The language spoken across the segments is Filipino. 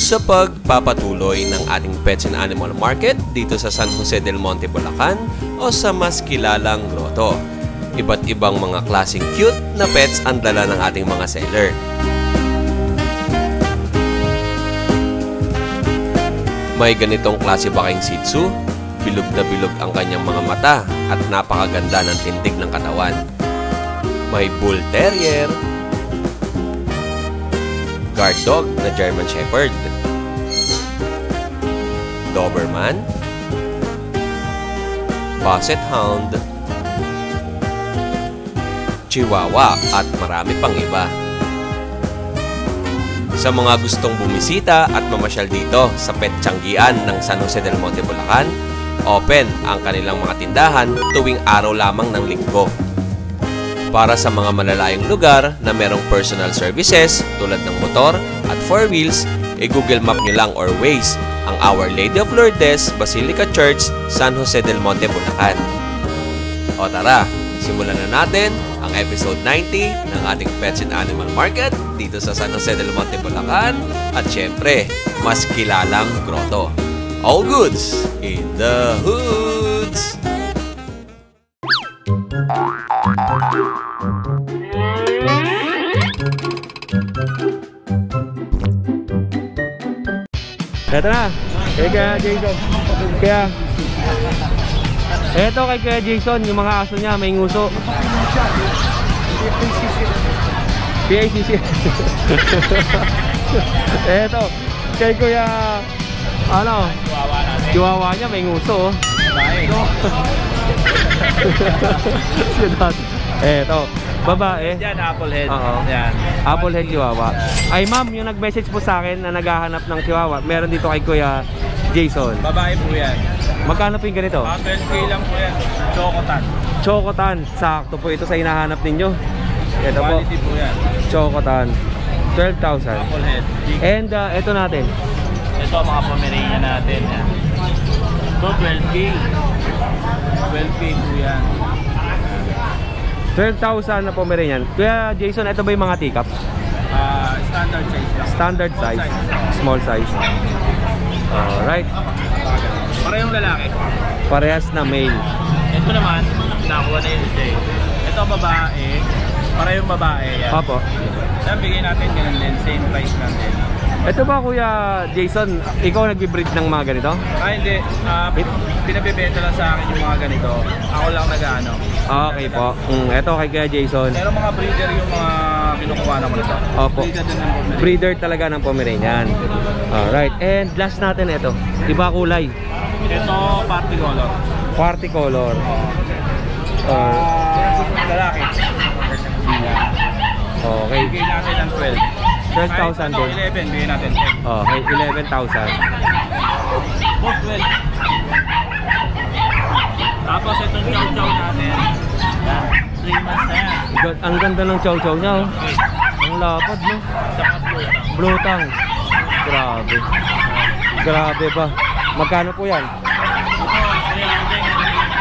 sa pagpapatuloy ng ating Pets and Animal Market dito sa San Jose del Monte, Bulacan o sa mas kilalang grotto. Iba't ibang mga klaseng cute na pets ang dala ng ating mga seller. May ganitong klase ba kayong Shih Tzu? Bilog na bilog ang kanyang mga mata at napakaganda ng tindig ng katawan. May Bull Terrier, Guard Dog na German Shepherd, Doberman, Basset Hound, Chihuahua at marami pang iba. Sa mga gustong bumisita at mamasyal dito sa Pet Tianggian ng San Jose del Monte, Bulacan, open ang kanilang mga tindahan tuwing araw lamang ng linggo. Para sa mga malalayong lugar na merong personal services tulad ng motor at 4 wheels, i-Google Map nyo lang or Waze ang Our Lady of Lourdes Basilica Church, San Jose del Monte, Bulacan. O tara, simulan na natin ang episode 90 ng ating Pets and Animal Market dito sa San Jose del Monte, Bulacan at syempre, mas kilalang grotto. All goods in the hoods! Eto na, kaya Jason. Kaya eto kay Kuya Jason, yung mga aso niya may nguso. PACC. Eto, kay Kuya ano? Chihuahua niya may nguso. Eto, babae. Yan, Applehead. Yan. Applehead Chihuahua. Ay ma'am, yung nag-message po sa akin na naghahanap ng Chihuahua, meron dito kay Kuya Jason. Babae po yan. Magkano po yung ganito? 12K lang po yan. Chocotan. Chocotan. Sakto po ito sa hinahanap ninyo. Ito po. Quality po yan. Chocotan. 12,000. Applehead. And ito natin. Ito mga Pomeranian natin. Yan. Ito 12K. 12K po yan. 12,000 na Pomeranian. Kuya Jason, ito ba yung mga teacup? Standard size lang. Standard size. Small size. Alright. Parehong lalaki. Parehas na male. Ito naman, nakuha na yun siya. Ito babae. Parehong babae. Yan. Opo. Yan, bigay natin ganun din. Same price lang din. Ito ba Kuya Jason, ikaw nagbe-breed ng mga ganito? Hindi. Pinabibenta lang sa akin yung mga ganito. Ako lang nag-ano. Okay po. Ito kay Kuya Jason. Pero mga breeder yung mga kinukuha naman ito. Opo. Breeder talaga ng Pomeranian. Alright. And last natin ito. Iba kulay. Ito party color. Party color. Lalaki. Okay. Bigay natin ng 12. 12,000 din. 11, bigay natin 10. Okay, 11,000. Both 12. Tapos itong chow-chow natin. Yan. 3 months na yan. Ang ganda ng chow-chow niya. Oh. Ang lapad, no? Saka Blue tongue. Grabe. Grabe ba? Magkano po yan?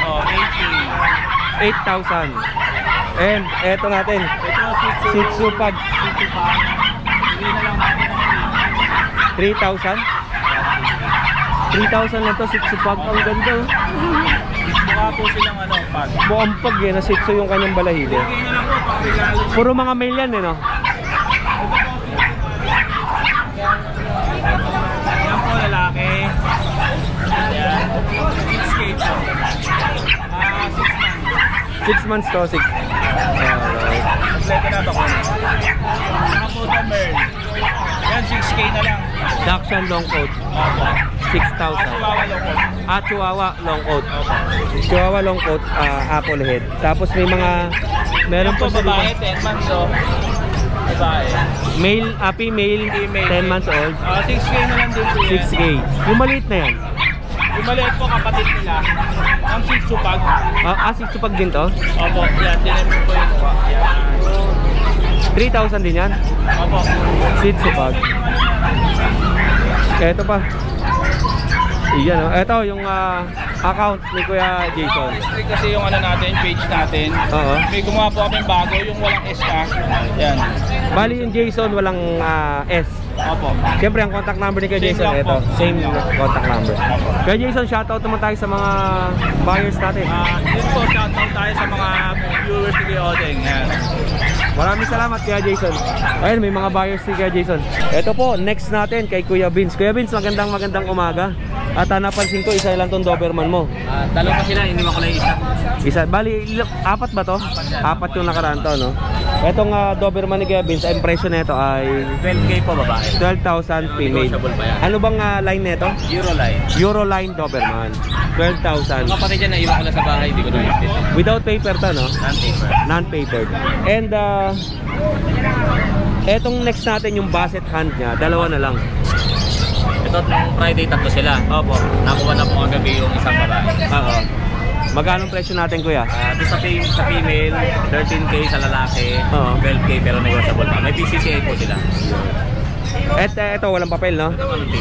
Ito, 8,000. And eto natin. ito, Shih Tzu pag Bigay na lang natin 3,000. 3,000 lang to Shih Tzu pag. Ang ganda. Oh. mukha po silang pag. Buong pag na Shih Tzu yung kanyang balahide. Bigay na lang po, pag-regalo. Puro mga male yan, no? Yan po, lalaki. Yan. 6K po. 6 months to, 6. Alright. Kompleto na ito ko. Saka po ito, Merl. Yan, 6K na lang. Dachshund long coat. Opo. 6,000. Chihuahua lang po. Chihuahua long coat. Opo. Chihuahua long coat, apple head. Tapos may mga meron Yan po, po babae, 10 months o. Babae. male, female, Female. 10 months old. 6K na lang din po yan. 6K. Yung maliit na yan. Yung maliit po, kapatid nila. Ang Shih Tzu pag. Shih Tzu pag din to. Opo, yan. Tinan mo po yung mukha. Yan. 3,000 din yan. Opo. Shih Tzu pag. Eto pa. Iyan, oh. Eto yung account ni Kuya Jason. Restrict kasi yung ano natin, page natin. Oo. May gumawa po kami bago, yung walang S na. Yan. Bali yung Jason walang S. Opo. Siyempre ang contact number ni Kuya Same Jason lang ito. po. Same contact number. Kuya Jason, shoutout naman tayo sa mga buyers natin. Yun po, shoutout tayo sa mga viewers ni Odeng. Yan. Maraming salamat Kuya Jason. Ayun, may mga buyers si Kuya Jason. Ito po, next natin kay Kuya Vince. Kuya Vince, magandang umaga. At napansin ko, isa lang tong Doberman mo. Dalawa pa sila, hindi mo ko lang isa. Bali, apat ba to? Apat yung nakaraan to, no? Itong Doberman ni Kuya Vince, ang presyo nito ay 12K po babae. 12,000 female. Negotiable pa yan. Ano bang line nito? Euroline. Euroline Doberman. 12,000. Ang kapatid dyan, naiwan ko lang sa bahay, hindi ko na-update. Without paper to, no? Non-paper. Non-papered. And etong next natin yung Basset Hunt niya, dalawa na lang. Ito, nung Friday, tatlo sila. Opo. Nakuha na po kagabi yung isang babae. Oo. Magkano presyo natin, Kuya? Doon sa female, 13K sa lalaki, Oo. 12K pero negotiable pa. May PCCA po sila. Ito walang papel, no?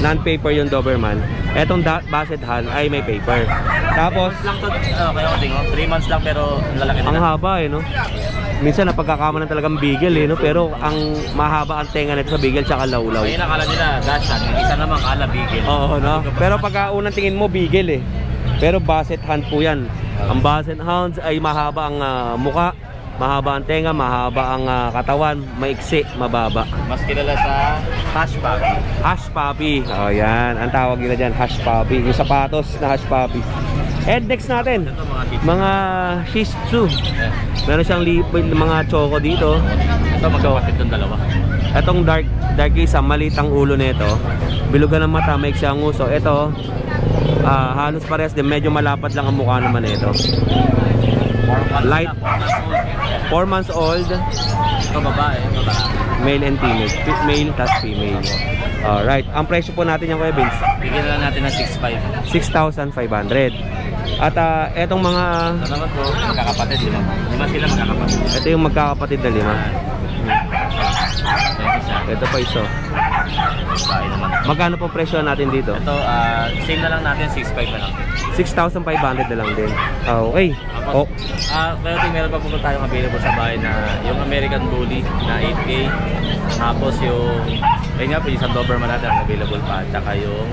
Non-paper yung Doberman. Etong Basset Hunt ay may paper. Tapos, Lang to, kayo ko 3 months lang pero lalaki na. ang haba no? Minsan napagkakamalan talagang bigel no? Pero ang mahaba ang tenga nito sa bigel tsaka lawlaw. Ayun, akala nila, dashan. Yung isa naman, kala bigel. Oo, no? Pero pagka unang tingin mo, bigel Pero Basset Hunt po yan. Ang Basset Hounds ay mahaba ang muka, mahaba ang tenga, mahaba ang katawan, maiksi, mababa. Mas kilala sa Hash Puppy. Hash Puppy. Oh, yan. Ang tawag nila dyan, Hash Puppy. Yung sapatos na Hash Puppy. And next natin, Ito mga kids. mga Shih Tzu. Meron siyang mga choco dito. Ito magkapatid doon dalawa. Itong dark isa, maliit ang ulo nito. Bilugan ng mata, maiksi ang uso. Ito, halos parehas din. Medyo malapad lang ang mukha naman nito. Light. 4 months old. Ito babae. Male and female. Male tas female. Alright. Ang presyo po natin yung Kuya Vince, Bigyan na lang natin ng 6.5. 6,500. At etong mga, Ito naman po, magkakapatid. Lima sila magkakapatid. ito yung magkakapatid na 5. Ito pa isa. Babae naman. Magkano po presyo natin dito? Ito, same na lang natin, 6.5 na lang. 6,500 na lang din. Okay. Oh. Pero meron pa po tayong available sa bahay na yung American Bully na 8K. Tapos yung, ayun nga po, yung isang Doberman natin ang available pa. Tsaka yung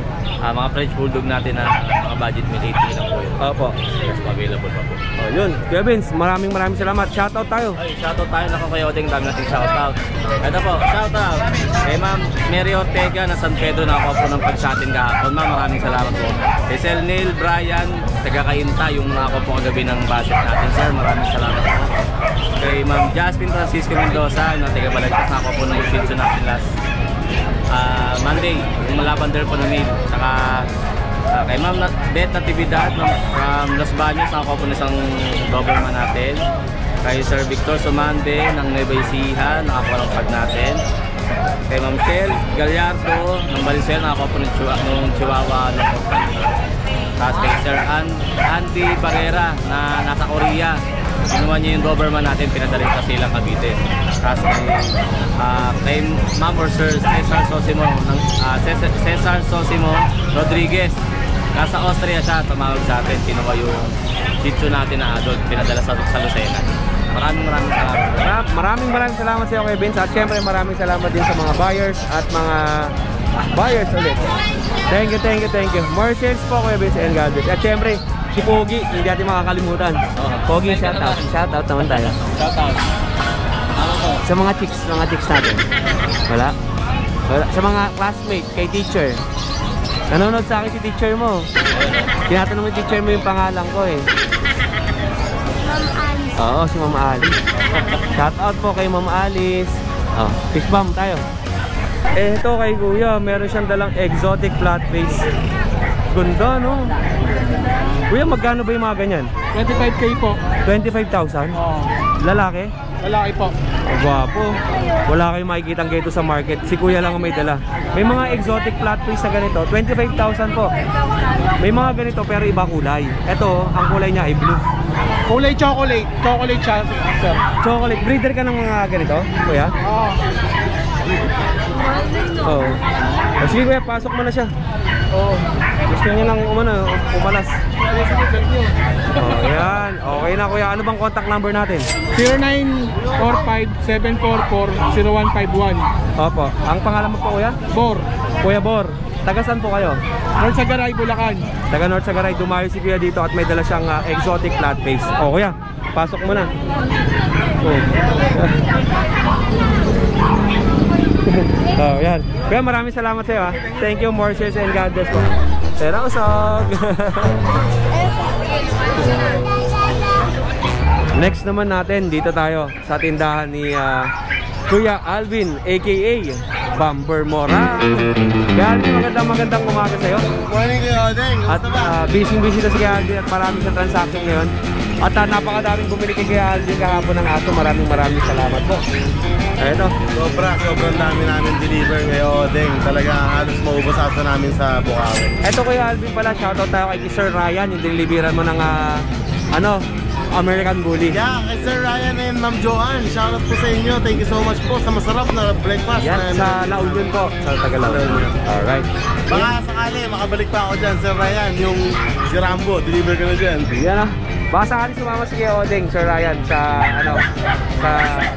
mga French Bulldog natin na mga budget meal 8K lang po yun. Opo. Yes, available pa po. Oh, yun. Kuya Vince, maraming salamat. Shoutout tayo. Ay, shoutout tayo na kung kayo Odeng, dami nating shoutout. Ito po, shoutout kay Ma'am Mary Ortega na San Pedro, nakakuha po ng pag-sa-atin kahapon. Ma'am, maraming salamat po. Kay Sel Neil Brian, taga-Kainta, yung nakakuha po kagabi ng Basset natin. Sir, maraming salamat po. Kay Ma'am Jasmine Francisco Mendoza, na taga-Balagtas, nakakuha po ng Shih Tzu natin last Monday, yung lavender po na Neil. Saka kay Ma'am Beth Natividad from Los Baños, nakakuha po ng isang Doberman natin. Kay Sir Victor Sumande ng Nueva Ecija, nakakuha ng pag natin. Kay Ma'am Shell Gallardo ng Valenzuela, nakakuha po ng Chihuahua ng Tapos kay Sir Andy Barrera na nasa Korea, kinuha niya yung Doberman natin, pinadala yung Kasilang Cavite. Tapos kay Ma'am or Sir Cesar Sosimo Cesar Sosimo Rodriguez, nasa Austria siya, tumawag sa atin, kinuha yung Shih Tzu natin na adult, pinadala sa Lucena. Maraming salamat. Maraming salamat sa iyo, Kuya Vince. At syempre maraming salamat din sa mga buyers at mga buyers ulit. Thank you. More sales po, Kuya Vince, and God bless. At syempre, si Pogi, hindi natin makakalimutan. Pogi, shoutout naman tayo. Shoutout. Sa mga chicks natin. Wala. Sa mga classmate, kay teacher. Nanonood sa akin si teacher mo. Tinatanong mo teacher mo yung pangalan ko Ma'am Alice. Oo, si Ma'am Alice. Shoutout po kay Ma'am Alice. Fish bomb tayo. Ito kay Kuya, meron siyang dalang exotic flat face. Ganda, no? Kuya, magkano ba yung mga ganyan? 25K po. 25,000? Lalaki? Lalaki po. Gwapo. Wala kayong makikitang ganito sa market. Si Kuya lang ang may dala. May mga exotic flat face na ganito. 25,000 po. May mga ganito pero iba kulay. Ito, ang kulay niya ay blue. Kulay chocolate. Chocolate siya, sir. Chocolate. Breeder ka ng mga ganito, Kuya? Oo. Oo. Oh, sige kuya, pasok mo na siya. Oo. Gusto niya lang umalas. Oh, yan. Okay na kuya. Ano bang contact number natin? 0945-744-0151. Opo. Ang pangalan mo po kuya? Bor. Kuya Bor. Taga saan po kayo? North Sagaray, Bulacan. Taga North Sagaray. Dumayo si kuya dito at may dala siyang exotic flat face. Oh kuya, pasok mo na. Oh. Oh, yan. Kuya, maraming salamat sa iyo ha. Thank you, more shares and God bless po. Tera usog. Next naman natin, dito tayo sa tindahan ni Kuya Alvin aka Bumper Mora. Kuya Alvin, magandang umaga sa iyo. Morning Kuya Odeng. At busy na si Kuya Alvin at marami siyang transaction ngayon. At napakadaming bumili kay Kuya Alvin kahapon ng aso. Maraming salamat po. Ito. Sobrang dami namin deliver ngayon, Odeng. Talaga halos maubos asa namin sa Bukawi. Ito Kuya Alvin pala, shoutout tayo kay Sir Ryan, yung deliveran mo ng American Bully. Yeah, kay Sir Ryan and Ma'am Joanne, shoutout po sa inyo. Thank you so much po sa masarap na breakfast. Yan, sa La Union po, sa Tagalog. Alright. Baka sakali, makabalik pa ako dyan, Sir Ryan, yung si Rambo, deliver ka na dyan. Yan baka sakali sumama si Kuya Odeng, Sir Ryan, sa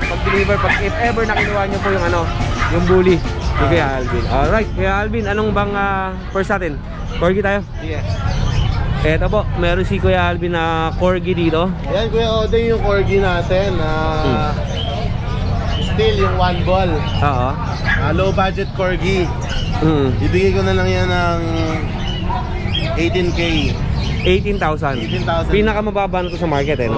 pag-deliver, if ever na kinuha nyo po yung bully ni Kuya Alvin. Alright, Kuya Alvin, anong bang first natin? Corgi tayo? Yeah. Eto po, meron si Kuya Alvin na Corgi dito. Yan Kuya Odeng, yung Corgi natin. Still yung one ball. Oo. Low budget Corgi. Ibigay ko na lang yan ng 18K. 18,000. Pinakamababa na to sa market no?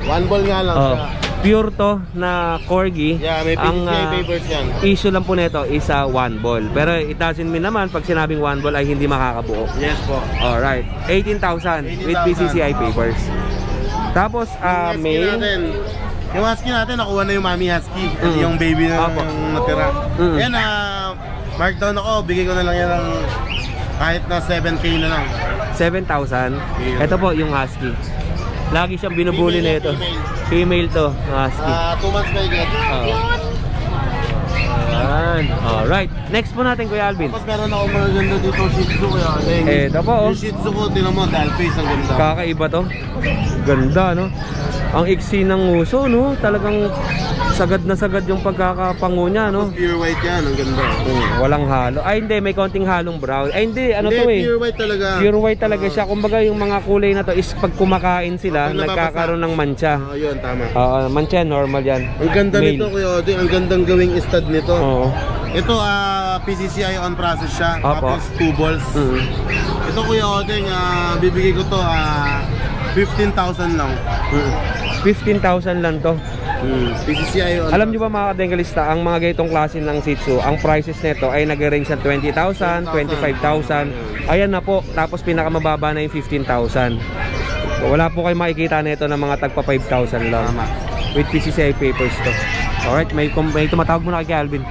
One ball nga lang siya. Pure to na Corgi. Yeah, may PCCI papers yan. Issue lang po nito is one ball. Pero it doesn't mean naman pag sinabing one ball ay hindi makakabuo. Yes po. Alright. 18,000 with PCCI papers. Tapos male. Yung husky natin nakuha na yung mommy husky. At yung baby na yung natira. Yan markdown ako. Bigay ko na lang yan ng kahit na 7K na lang. 7,000. Ito po yung husky. Lagi siyang binubuli na ito. Female to, husky. 2 months may get. Ayan. Alright. Next po natin Kuya Alvin. Tapos meron ako mga ganda dito, Shih Tzu Kuya Alvin. Ito po. Yung Shih Tzu ko, tinan mo, doll face ang ganda. Kakaiba to. Ganda no. Ang iksi ng uso no. Talagang sagad na sagad yung pagkakapango niya no. Tapos pure white yan, ang ganda. Walang halo. Ay hindi, may konting halong brown. Ay hindi, to pure white talaga. Pure white talaga siya. Kumbaga yung mga kulay na to is pag kumakain sila, nagkakaroon ng mancha. Yun, tama. Mancha normal yan. Ang ganda nito Kuya Odeng, ang gandang gawing stud nito. Ito PCCI on process siya. Tapos 2 balls. Ito Kuya Odeng, bibigay ko to 15,000 lang. 15,000 lang to. PCCI on. Alam nyo ba mga kadengalista, ang mga ganitong klase ng Shih Tzu, ang prices nito ay nag-range sa 20,000, 25,000. Ayan na po, tapos pinakamababa na yung 15,000. Wala po kayo makikita nito ng mga tagpa 5,000 lang. With PCCI papers to. Alright, may tumatawag muna kay Alvin.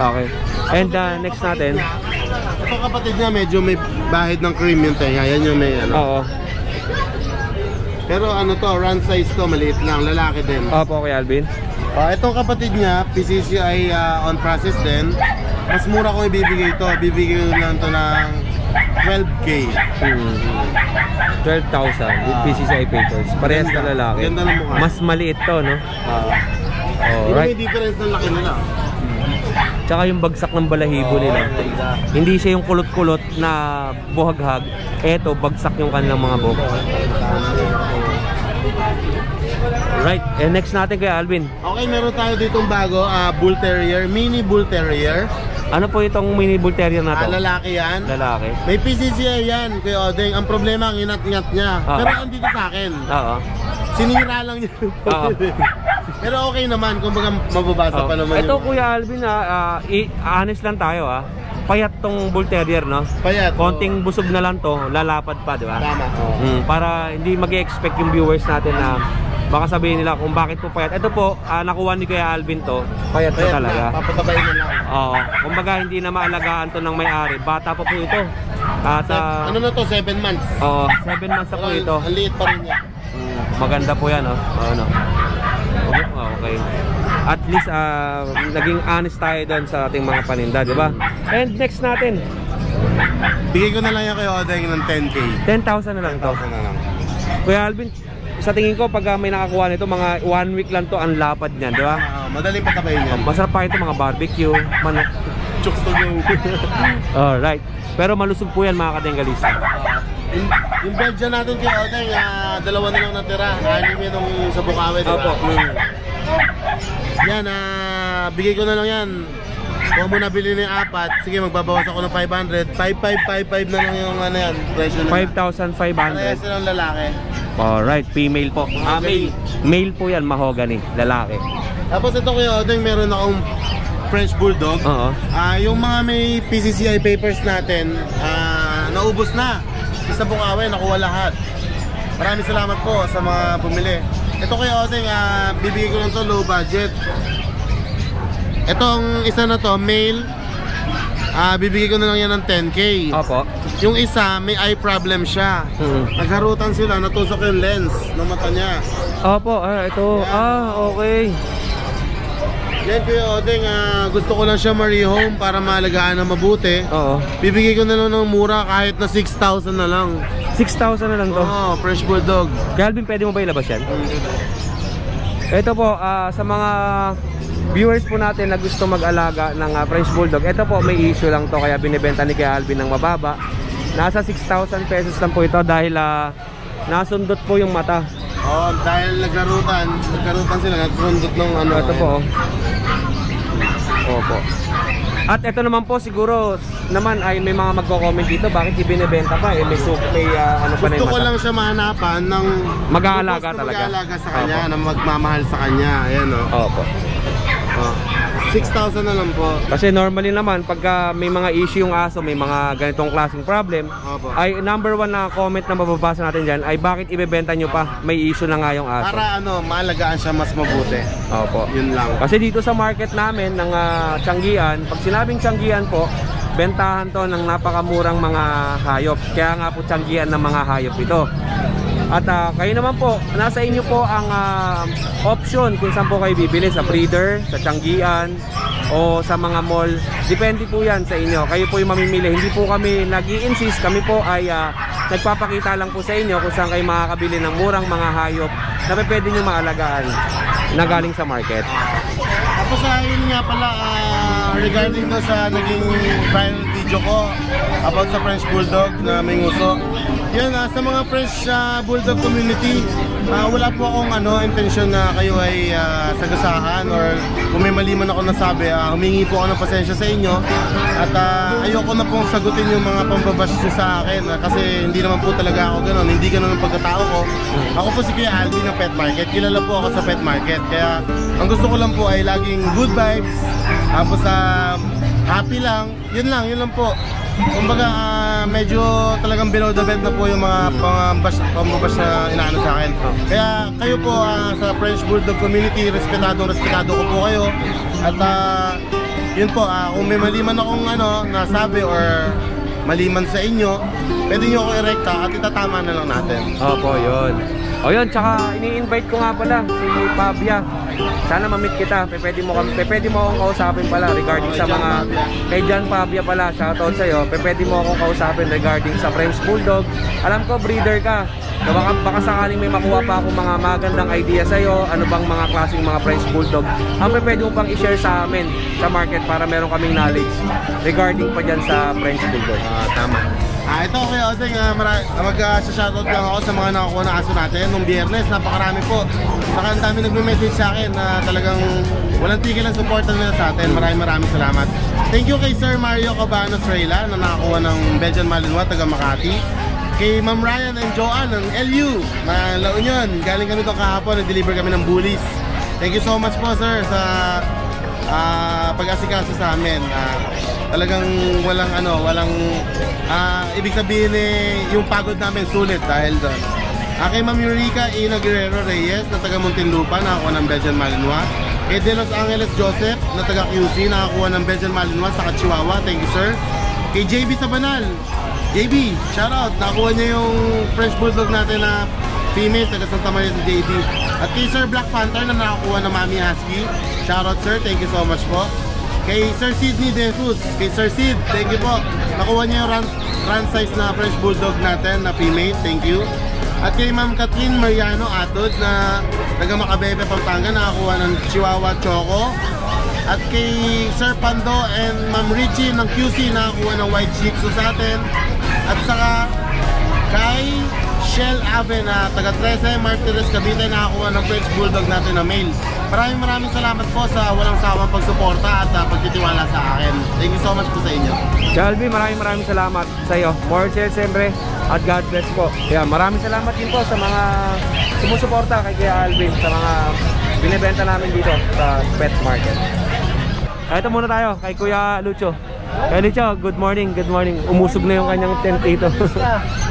Okay. And next natin. Ito kapatid niya, medyo may bahid ng cream yung tenga. Yan yung may Oo. Pero to, run size to, maliit lang, lalaki din. Opo, kay Alvin. Itong kapatid niya, PCCI on process din. Mas mura ko ibibigay to. Bibigay ko lang to ng 12K. 12,000 with PCCI papers. Parehas na lalaki. Ganda ng mukha. Mas maliit to, no? Alright. May difference ng laki nila. Tsaka yung bagsak ng balahibo nila. Hindi siya yung kulot-kulot na buhaghag. Eto, bagsak yung kanilang mga buhok. Right, and next natin kay Alvin. Okay, meron tayo ditong bago, Bull Terrier, mini Bull Terrier. Ano po itong mini Bull Terrier na to? Lalaki yan. Lalaki. May PCCI yan, Kuya Odeng. Ang problema, ang inat-ingat niya. Pero andito sa akin. Oo. Sinira lang niya. Pero okay naman, kumbaga mababasa pa naman ito Kuya Alvin, honest lang tayo payat tong Bull Terrier, no? Payat. Konting busog na lang to, lalapad pa, di ba? Tama. Para hindi mag-expect yung viewers natin na baka sabihin nila kung bakit po payat. Ito po, nakuha ni Kuya Alvin to, payat na talaga. Papatabayin na lang. Oo. Kumbaga hindi na maalagaan to ng may-ari. Bata pa po ito. At ano na to, 7 months? Oo, 7 months na po ito. Ang liit pa rin niya. Maganda po yan, ano. Okay. at least naging honest tayo doon sa ating mga paninda, di ba? And next natin, Bigay ko na lang yan kay Odeng ng 10K. 10,000 na lang to. 10,000 na lang. Kuya Alvin, sa tingin ko pag may nakakuha nito, mga 1 week lang to ang lapad niyan, di ba? Madaling patabayin yan. Masarap pa ito, mga barbecue, manok. Chooks to go. Alright. Pero malusog po yan mga kadengalista. Yung Belgian natin kay Odeng, dalawa na lang natira. Anim yun nung sa Bukawi, di ba? Opo. Yan, bigay ko na lang yan. Kung mo nabili ng 4, sige magbabawas ako ng 500. 5,555 na lang yung ano yan, presyo na. 5,500. Parehas silang lalaki. Alright, female po. Male. Male po yan, mahogany, lalaki. Tapos ito kay Odeng, meron akong French Bulldog. Oo. Yung mga may PCCI papers natin, naubos na. Sa Bukawi, nakuha lahat. Maraming salamat po sa mga bumili. Ito kay Odeng, bibigay ko lang to low budget. Itong isa na to, male, bibigay ko na lang yan ng 10K. Opo. Yung isa, may eye problem siya. Nagharutan sila, natusok yung lens ng mata niya. Opo, ito. Okay. Yan Kuya Odeng, gusto ko lang siya ma-rehome para maalagaan na mabuti. Oo. Bibigay ko na lang ng mura kahit na 6,000 na lang. 6,000 na lang to. Oo, French Bulldog. Kaya Alvin, pwede mo ba ilabas yan? Ito po, sa mga viewers po natin na gusto mag-alaga ng French Bulldog, ito po may issue lang to kaya binibenta ni Kuya Alvin ng mababa. Nasa 6,000 pesos lang po ito dahil nasundot po yung mata. Dahil nagkarutan sila, nagsundot ng ano. Ito po. Opo. At ito naman po siguro naman ay may mga magko-comment dito bakit ibinebenta pa may ano pa na gusto yung ko mata. lang siya mahanapan ng Mag-aalaga talaga. Mag-aalaga sa kanya, Opo. na magmamahal sa kanya. Ayan Opo. 6,000 na lang po. Kasi normally naman pagka may mga issue yung aso, may mga ganitong klaseng problem, Opo. ay number 1 na comment na mababasa natin dyan ay bakit ibebenta nyo pa, may issue na nga yung aso. Para maalagaan siya mas mabuti. Opo. Yun lang. Kasi dito sa market namin ng Tianggian, pag sinabing Tianggian po, bentahan to ng napakamurang mga hayop. Kaya nga po Tianggian ng mga hayop ito. At kayo naman po, nasa inyo po ang option kung saan po kayo bibili, sa breeder, sa Tianggian, o sa mga mall. Depende po yan sa inyo. Kayo po yung mamimili. Hindi po kami nag-i-insist. Kami po ay nagpapakita lang po sa inyo kung saan kayo makakabili ng murang mga hayop na pwede nyo maalagaan na galing sa market. Tapos yun nga pala, regarding to sa naging viral video ko about sa French Bulldog na may nguso. Yan, sa mga French Bulldog community, wala po akong intention na kayo ay sagasahan or kung may mali man ako nasabi, humingi po ako ng pasensya sa inyo at ayoko na pong sagutin yung mga pambabash nyo sa akin kasi hindi naman po talaga ako ganun, hindi ganun ang pagkatao ko. Ako po si Kuya Alvin ng Pet Market, kilala po ako sa Pet Market, kaya ang gusto ko lang po ay laging good vibes, tapos happy lang, yun lang po. Kumbaga medyo talagang below the belt na po yung mga pambabash na inaano sa akin. Kaya kayo po sa French Bulldog community, respetado ko po kayo. At yun po, kung may mali man akong nasabi or mali man sa inyo, pwede nyo ako i-recta at itatama na lang natin. Opo, yun. O yun, tsaka ini-invite ko nga pala si Pabia. Sana ma-meet kita. Pwede mo akong kausapin pala regarding sa mga kay John Pabia pala. Shoutout sa'yo. Pwede mo akong kausapin regarding sa French Bulldog. Alam ko breeder ka. Baka sakaling may makuha pa akong mga magandang idea sa'yo. Ano bang mga klaseng mga French Bulldog ang pwede mo pang i-share sa amin sa market para meron kaming knowledge regarding pa dyan sa French Bulldog. Tama. Ito Kuya Odeng, mag-shoutout lang ako sa mga nakakuha na aso natin nung Biyernes. Napakarami po. Saka ang dami nagme-message sa akin na talagang walang tigil ang supportan nila sa atin. Maraming salamat. Thank you kay Sir Mario Cabanos Reyla na nakakuha ng Belgian Malinois, taga Makati. Kay Ma'am Ryan and Joanne ng LU na La Union. Galing kami doon kahapon, nag-deliver kami ng bullies. Thank you so much po sir sa pag-asikaso sa amin. Talagang walang ibig sabihin yung pagod namin sulit dahil doon. Kay Ma'am Eureka Ina Guerrero Reyes na taga Muntinlupa, nakakuha ng Belgian Malinois. Kay De Los Angeles Joseph na taga QC, nakakuha ng Belgian Malinois sa Chihuahua. Thank you sir. Kay JB Sabanal, JB, shoutout, nakakuha niya yung French Bulldog natin na female, taga Santa Maria si JB. At kay Sir Black Panther na nakakuha ng Mami Husky. Shoutout sir, thank you so much po. Kay Sir Sidney De Jesus, kay Sir Sid, thank you po. Nakuha niya yung run size na French Bulldog natin na female, thank you. At kay Ma'am Kathleen Mariano Atod na taga Macabebe, Pampanga, nakakuha ng Chihuahua Choco. At kay Sir Pando and Ma'am Richie ng QC, nakakuha ng White Shih Tzu sa atin. At saka kay Shell Ave na taga 13 Martires Cavite, nakakuha ng French Bulldog natin na male. Maraming salamat po sa walang sawang pagsuporta at pagtitiwala sa akin. Thank you so much po sa inyo. Calvin, maraming salamat sa iyo. More sales siyempre at God bless po. Kaya maraming salamat din po sa mga sumusuporta kay Kuya Alvin sa mga binibenta namin dito sa pet market. Ito muna tayo kay Kuya Lucho. Kuya Lucho, good morning, good morning. Umusog na yung kanyang tent dito.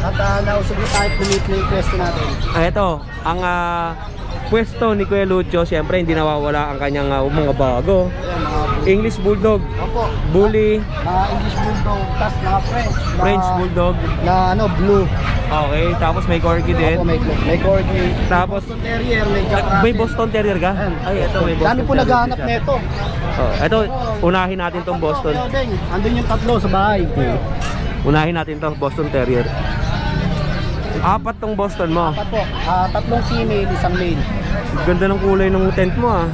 At nausog na tayo kumit na yung pwesto natin. Ito, ang pwesto ni Kuya Lucho, siyempre hindi nawawala ang kanyang mga bago. English Bulldog, Opo. Bully, Mga English Bulldog, tas mga French Bulldog. Na blue. Okay, tapos may Corgi din. Opo, may Corgi. Tapos Boston Terrier, may Jack Russell. may Boston Terrier ka? Ay, ito may Boston. Dami po naghahanap nito. Ito, unahin natin tong Boston. Andun yung tatlo sa bahay. Unahin natin to, Boston Terrier. 4 tong Boston mo. Apat po. 3 female, 1 male. Ganda ng kulay ng tent mo ah.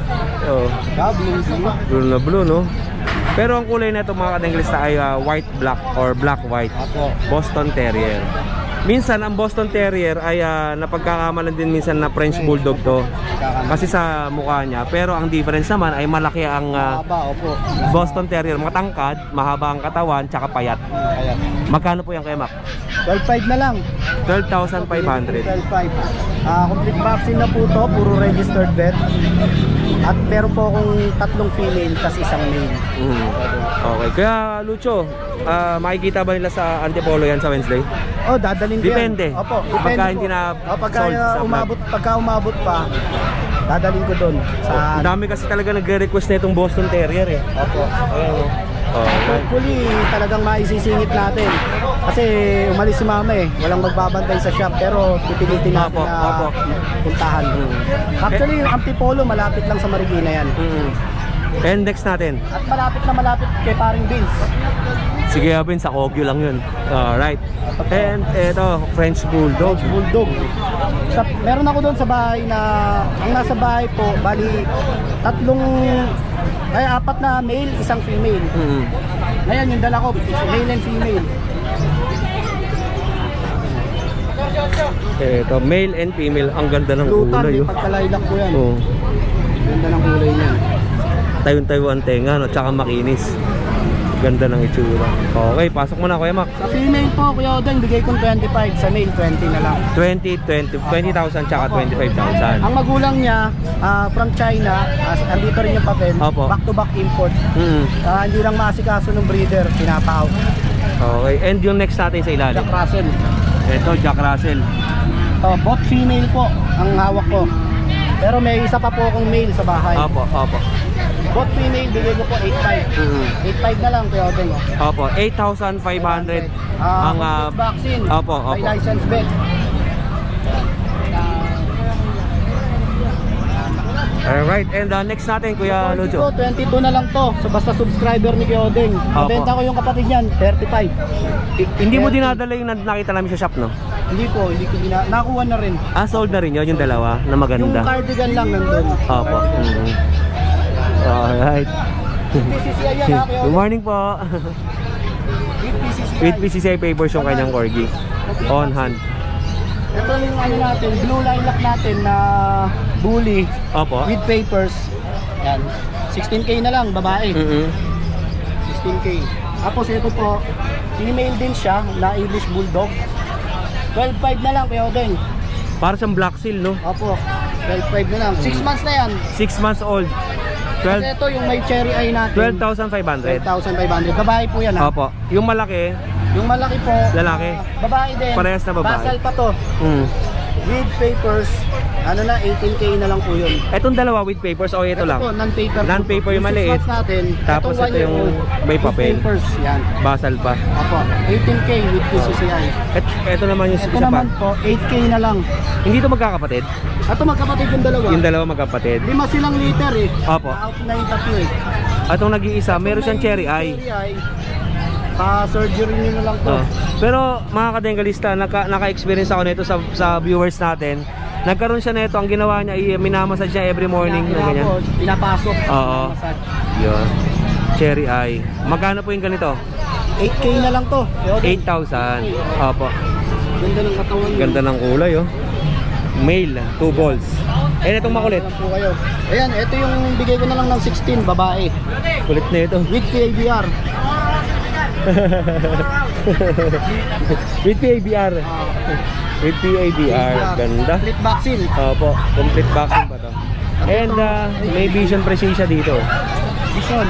Oh, blue na blue, no? Pero ang kulay na ito mga kadenglista ay white black or black white. Apo. Boston Terrier. Minsan ang Boston Terrier ay napagkakamalan din minsan na French Bulldog to. Kasi sa mukha niya. Pero ang difference naman ay malaki ang Opo. Boston Terrier. Matangkad, mahaba ang katawan, tsaka payat. Magkano po yung kay Mac? 12.5 na lang. 12,500. 12.5. Complete vaccine na po to, puro registered vet. At meron po akong 3 female, tas 1 male. Okay, kaya Lucho, makikita ba nila sa Antipolo yan sa Wednesday? Oh, dadalhin ko Depende. yan. Opo, depende Pagka po. hindi na pagka sold sa pagka umabot pa, dadalhin ko doon. Ang dami kasi talaga nagre-request na itong Boston Terrier eh. Opo. Ayan o. Hopefully, talagang maisisingit natin. Kasi umalis si mama eh. Walang magbabantay sa shop. Pero pipilitin natin na puntahan. Actually, yung Antipolo, malapit lang sa Marikina yan. And next natin. At malapit kay paring Vince. Sige Abin, sa Kogyo lang yun. Alright. And eto, French Bulldog. Bulldog. Meron ako doon sa bahay na, ang nasa bahay po, bali 4 na male, 1 female. Ngayon yung dala ko, male and female. Eto, male and female. Ang ganda ng Lutan, kulay. pagkalaylak ko yan. Oh. Ganda ng kulay niya. Tayo ang tenga, no? Tsaka makinis. Ganda ng itsura. Okay, pasok mo na Kuya Mac. Sa female po, Kuya Odeng, bigay kong 25. Sa male, 20 na lang. 20,000 tsaka 25,000. Ang magulang niya, from China, andito rin yung papel. Opo. Back-to-back import. Hindi lang maasikaso ng breeder, pinapa-out. Okay, and yung next natin sa ilalim. Jack Russell. Ito, Jack Russell. Both female po ang hawak ko. Pero may isa pa po akong male sa bahay. Opo. Both female, bigay ko po 8.5. 8.5 na lang, Kuya Odeng. Opo, 8,500 ang complete vaccine. Opo. May license vet. Alright, and next natin Kuya Lucho. 22 na lang to. So basta subscriber ni Kuya Odeng. Nabenta ko yung kapatid niyan, 35. Hindi mo dinadala yung nakita namin sa shop, no? Hindi ko nakuha na rin. Sold na rin yun, yung dalawa na maganda. Yung cardigan lang nandun. Opo. Alright. PCCI yan ha, Kuya Good morning po. With PCCI papers yung kanyang Corgi. On hand. Ito yung ano natin, blue lilac natin na bully. Opo. With papers. Yan. 16K na lang, babae. 16K. Tapos ito po, female din siya na English Bulldog. 12.5 na lang, Kuya Odeng. Para siyang black seal, no? Opo, 12.5 na lang. 6 months na yan. 6 months old. Kasi ito yung may cherry eye natin. 12,500. 12,500. Babae po yan ha. Opo. Yung malaki, Yung malaki po, lalaki. babae din. Parehas na babae. Basal pa to. with papers, ano na, 18K na lang po yun. Etong dalawa with papers o ito lang? Ito po, non-paper. Non-paper yung maliit. natin. Tapos ito yung may papel. With papers, yan. Basal pa. Opo, 18K with PCCI. Ito naman yung Ito isa pa. naman po, 8K na lang. Hindi ito magkakapatid? Ito magkapatid yung dalawa. Yung dalawa magkapatid. 5 silang liter eh. Opo. Out na yung tatlo eh. Atong nag-iisa, meron siyang cherry eye. Surgery nyo na lang to. Pero mga kadenggalista, naka-experience ako nito sa viewers natin. Nagkaroon siya nito, ang ginawa niya ay minamassage siya every morning na ganyan. Pinapasok. Oo. Yun. Cherry eye. Magkano po yung ganito? 8K na lang to. 8,000. Opo. Ganda ng katawan. Ganda ng kulay oh. Male, 2 balls. Itong makulit. Po kayo. Ayan, ito yung bigay ko na lang ng 16, babae. Kulit na ito. With PABR. With PABR. With PABR. Ganda. Complete vaccine. Opo, complete vaccine pa to. And may vision presensya dito. Vision.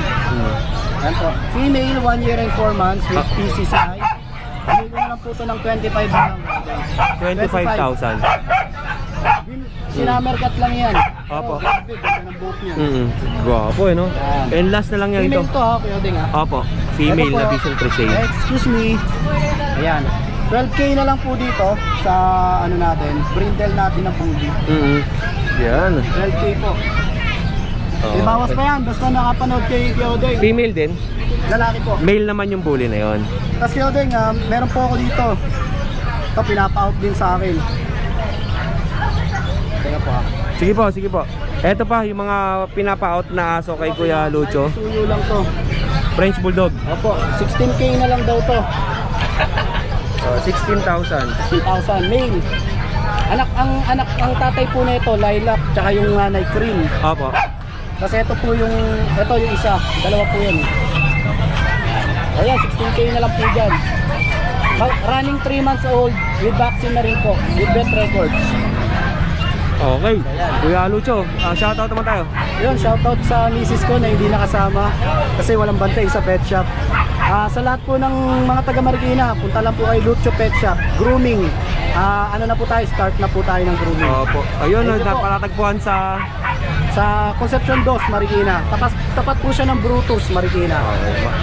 Ayan po. Female, 1 year and 4 months with PCCI. Bigay ko na lang po ito ng 25 na lang. 25,000. Sinamerkat lang yan. Opo. Grabe, ganda ng buhok niya. Gwapo eh no? And last na lang yan ito. Female to ha, Kuya Ding ha. Opo, female Ito po, na vision presensya. Excuse me. Ayan. 12K na lang po dito sa ano natin, brindle natin na bully. Yan. 12K po. Ibawas pa yan, basta nakapanood kay Kyodeng. Female din? Lalaki po. Male naman yung bully na yon. Tapos Kyodeng, meron po ako dito. Ito, pinapa-out din sa akin. Teka po ha. Sige po, sige po. Eto pa, yung mga pinapa-out na aso kay Kuya Lucho. Suyo lang to. French Bulldog. Opo, 16K na lang daw to. 16,000. 16,000 male. Ang tatay po nito, lilac, tsaka yung nanay cream. Opo. Kasi ito yung isa, dalawa po yan. Ayan, 16K na lang po dyan. Running 3 months old, with vaccine na rin po, with vet records. Okay. Kuya Lucho, shoutout naman tayo. Yun, shoutout sa misis ko na hindi nakasama kasi walang bantay sa pet shop. Sa lahat po ng mga taga Marikina, punta lang po kay Lucho Pet Shop. Grooming. Ano na po tayo, start na po tayo ng grooming. Opo. Ayun, napatatagpuan sa Concepcion 2, Marikina. Tapat po siya ng Brutus, Marikina.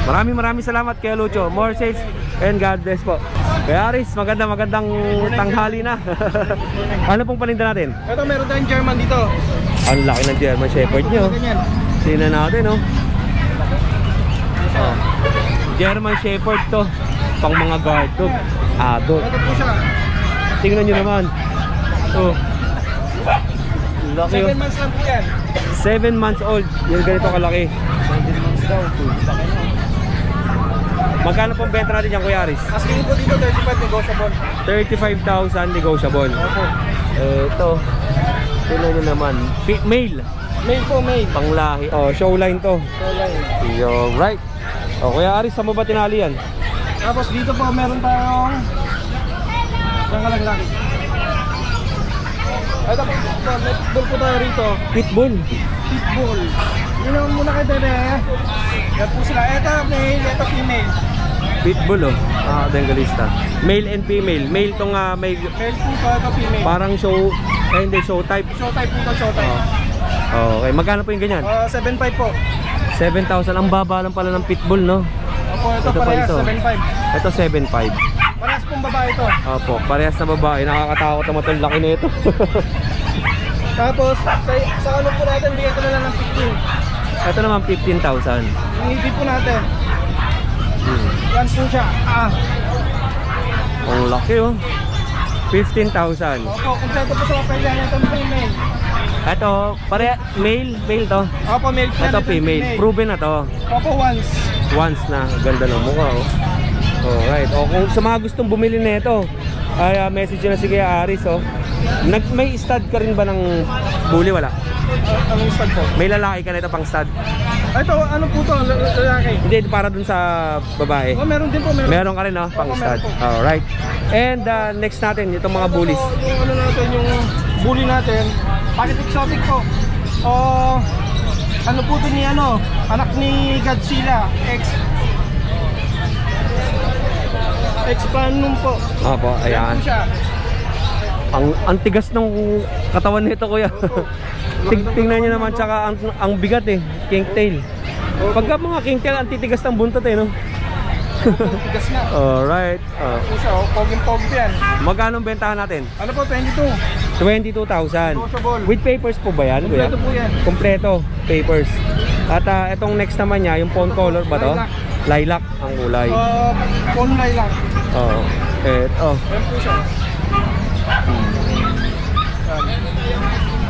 Maraming salamat kay Lucho. More sales and God bless po. Kaya Aris, magandang tanghali na. Ano pong paninda natin? Ito, meron tayong German dito. Ang laki ng German Shepherd nyo. Tingnan natin oh. German Shepherd to. Pang mga guard dog. Adult. Ito po siya. Tingnan nyo naman. Oh. Laki 7 months lang po yan. 7 months old. Yung ganito kalaki. 7 months daw. Magkano pong benta natin yan, Kuya Aris? Asking po dito, 35 negotiable. 35,000 negotiable. Opo. Ito. Tingnan nyo naman. Male. Male po, male. Panglahi. Oh, showline to. So, line. Yo, right. O Kuya Aris, saan mo ba tinali yan? Tapos dito po, meron tayong isang kalaki. Ito po, netball po tayo rito. Pitbull. Pitbull. Yun naman muna kayo dede. Yan po sila. Ito male, ito female. Pitbull oh. Bengalista. Male and female. Male tong may Male po ito female. parang show, hindi show type. Show type po ito, show type. Okay, magkano po yung ganyan? 7.5 po. 7,000. Ang baba lang pala ng pitbull, no? Opo, ito Ito pa parehas, ito. 7.5. Ito 7,500. Parehas pong babae ito. Opo, parehas na babae. Nakakatakot naman itong laki na ito. Tapos, sa ano po natin, bigyan ko na lang ng 15. Ito naman 15,000. Ang ngipin po natin. Yan po siya. Ang laki oh. 15,000. Opo, kumpleto po sa papel yan. Ito female. Ito, male to. Opo, male po yan. Ito female. Proven na to. Opo, once. Once na. Ganda ng mukha oh. Alright. O kung sa mga gustong bumili na ito, ay message na si Kuya Aris oh. May stud ka rin ba ng bully? Wala. Anong stud po? May lalaki ka na ito pang stud? Ito, ano po to? Lalaki. Hindi, para dun sa babae. Oh, meron din po. Meron ka rin oh, pang stud. Alright. And next natin, itong mga bullies. Yung ano natin, yung bully natin, bakit exotic po? Ano po ito ni ano? Anak ni Godzilla, Explanum po. Opo, ayan. Yan po siya. Ang tigas ng katawan nito, kuya. Tingnan nyo naman, tsaka ang bigat eh, king tail. Pagka mga king tail, ang titigas ng buntot eh, no? Tigas na. Alright. Pusa, poging-pogi yan. Magkano ang bentahan natin? Ano po, 22. 22,000. Negotiable. With papers po ba yan, kuya? Kompleto po yan. Kompleto, papers. At itong next naman niya, yung pawn color ba to? Lilac ang kulay. Pawn lilac. Oo. Eto. Ayan po siya.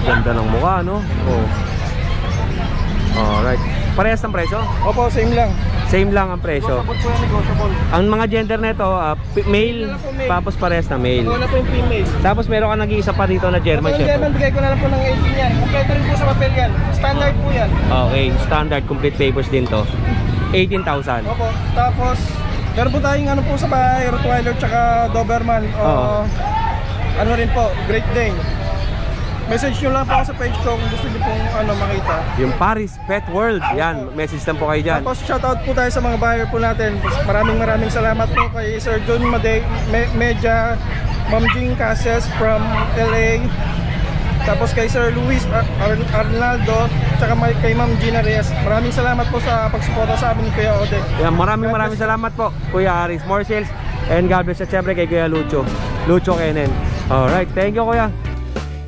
Ganda ng mukha, no? Oh. Alright. Parehas ng presyo? Opo, same lang. Same lang ang presyo. Negotiable po yan, negotiable. Ang mga gender nito, male, tapos parehas na male. Wala po yung female. Tapos meron ka nag-iisa pa dito na German Ito yung German, Shepherd. bigay ko na lang po ng 18 yan. Kompleto rin po sa papel yan. Standard po yan. Okay, standard complete papers din to. 18,000. Opo. Tapos, meron po tayong ano po sa bahay, Rottweiler tsaka Doberman. Ano rin po, Great Dane. Message nyo lang po ako sa page ko kung gusto nyo pong makita. Yung Paris Pet World, yan, message lang po kayo dyan. Tapos shoutout po tayo sa mga buyer po natin. Maraming salamat po kay Sir John Media, Ma'am Jean Cases from LA. Tapos kay Sir Luis Arnaldo, tsaka kay Ma'am Gina Reyes. Maraming salamat po sa pagsuporta sa amin ni Kuya Ode. Yan, maraming salamat po, Kuya Aris. More sales and God bless. At syempre kay Kuya Lucho Kenen. Alright, thank you, Kuya.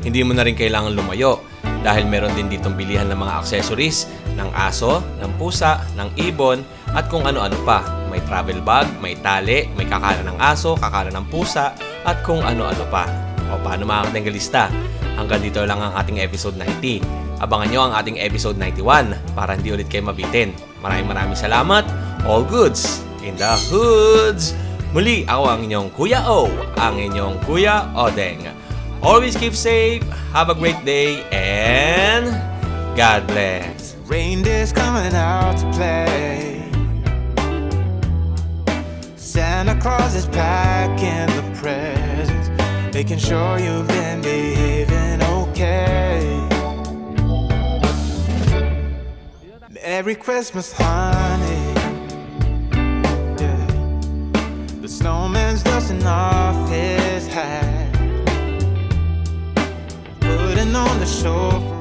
Hindi mo na rin kailangan lumayo dahil meron din ditong bilihan ng mga accessories ng aso, ng pusa, ng ibon at kung ano-ano pa. May travel bag, may tali, may kakala ng aso, kakala ng pusa at kung ano-ano pa. O paano makakatinggalista? Hanggang dito lang ang ating episode 90. Abangan nyo ang ating episode 91 para hindi ulit kayo mabitin. Maraming salamat. All goods in the hoods. Muli ako ang inyong Kuya O, ang inyong Kuya Odeng. Always keep safe, have a great day, and God bless. Reindeer's coming out to play. Santa Claus is packing the presents, making sure you've been behaving okay. Merry Christmas, honey. Yeah. The snowman's dusting off his hat, putting on the show.